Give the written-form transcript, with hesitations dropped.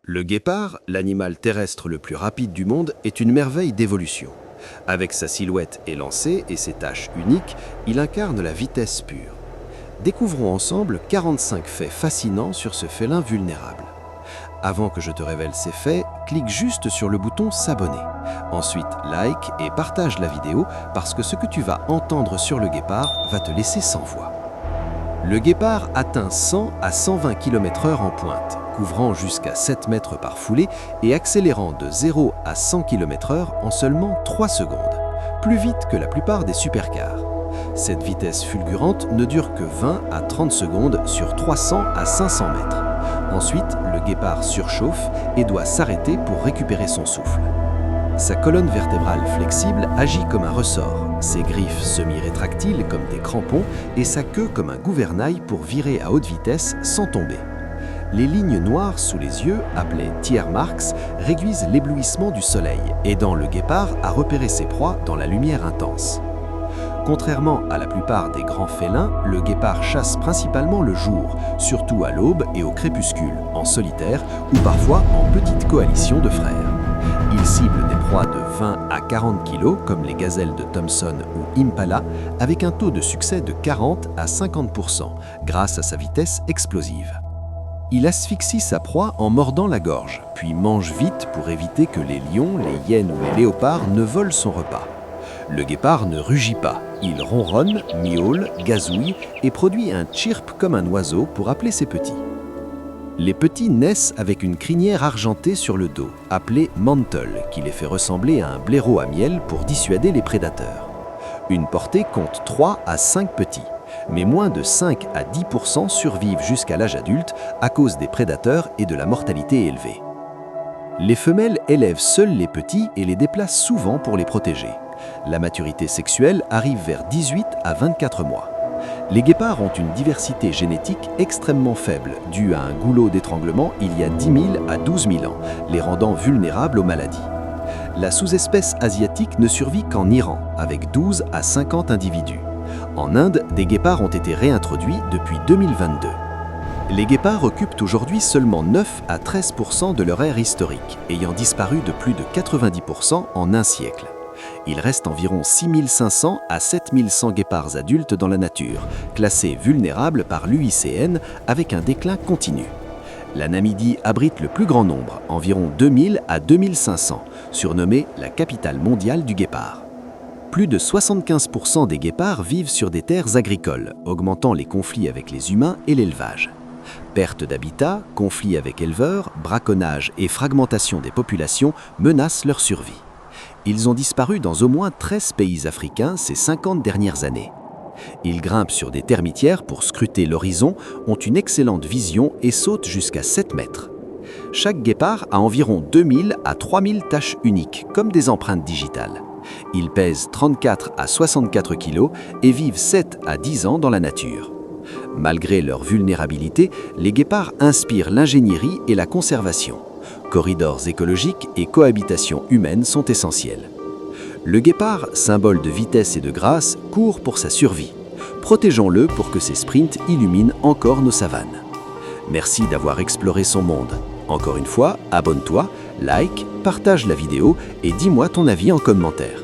Le guépard, l'animal terrestre le plus rapide du monde, est une merveille d'évolution. Avec sa silhouette élancée et ses taches uniques, il incarne la vitesse pure. Découvrons ensemble 45 faits fascinants sur ce félin vulnérable. Avant que je te révèle ces faits, clique juste sur le bouton s'abonner. Ensuite, like et partage la vidéo parce que ce que tu vas entendre sur le guépard va te laisser sans voix. Le guépard atteint 100 à 120 km/h en pointe, couvrant jusqu'à 7 mètres par foulée et accélérant de 0 à 100 km/h en seulement 3 secondes, plus vite que la plupart des supercars. Cette vitesse fulgurante ne dure que 20 à 30 secondes sur 300 à 500 mètres. Ensuite, le guépard surchauffe et doit s'arrêter pour récupérer son souffle. Sa colonne vertébrale flexible agit comme un ressort, ses griffes semi-rétractiles comme des crampons et sa queue comme un gouvernail pour virer à haute vitesse sans tomber. Les lignes noires sous les yeux, appelées tear marks, réduisent l'éblouissement du soleil, aidant le guépard à repérer ses proies dans la lumière intense. Contrairement à la plupart des grands félins, le guépard chasse principalement le jour, surtout à l'aube et au crépuscule, en solitaire ou parfois en petite coalition de frères. Il cible des proies de 20 à 40 kg comme les gazelles de Thompson ou Impala, avec un taux de succès de 40 à 50% grâce à sa vitesse explosive. Il asphyxie sa proie en mordant la gorge, puis mange vite pour éviter que les lions, les hyènes ou les léopards ne volent son repas. Le guépard ne rugit pas, il ronronne, miaule, gazouille et produit un chirp comme un oiseau pour appeler ses petits. Les petits naissent avec une crinière argentée sur le dos, appelée mantle, qui les fait ressembler à un blaireau à miel pour dissuader les prédateurs. Une portée compte 3 à 5 petits, mais moins de 5 à 10% survivent jusqu'à l'âge adulte à cause des prédateurs et de la mortalité élevée. Les femelles élèvent seules les petits et les déplacent souvent pour les protéger. La maturité sexuelle arrive vers 18 à 24 mois. Les guépards ont une diversité génétique extrêmement faible, due à un goulot d'étranglement il y a 10 000 à 12 000 ans, les rendant vulnérables aux maladies. La sous-espèce asiatique ne survit qu'en Iran, avec 12 à 50 individus. En Inde, des guépards ont été réintroduits depuis 2022. Les guépards occupent aujourd'hui seulement 9 à 13% de leur aire historique, ayant disparu de plus de 90% en un siècle. Il reste environ 6500 à 7100 guépards adultes dans la nature, classés vulnérables par l'UICN avec un déclin continu. La Namibie abrite le plus grand nombre, environ 2000 à 2500, surnommée la capitale mondiale du guépard. Plus de 75% des guépards vivent sur des terres agricoles, augmentant les conflits avec les humains et l'élevage. Perte d'habitat, conflits avec éleveurs, braconnage et fragmentation des populations menacent leur survie. Ils ont disparu dans au moins 13 pays africains ces 50 dernières années. Ils grimpent sur des termitières pour scruter l'horizon, ont une excellente vision et sautent jusqu'à 7 mètres. Chaque guépard a environ 2000 à 3000 taches uniques, comme des empreintes digitales. Ils pèsent 34 à 64 kg et vivent 7 à 10 ans dans la nature. Malgré leur vulnérabilité, les guépards inspirent l'ingénierie et la conservation. Corridors écologiques et cohabitation humaine sont essentiels. Le guépard, symbole de vitesse et de grâce, court pour sa survie. Protégeons-le pour que ses sprints illuminent encore nos savanes. Merci d'avoir exploré son monde. Encore une fois, abonne-toi, like, partage la vidéo et dis-moi ton avis en commentaire.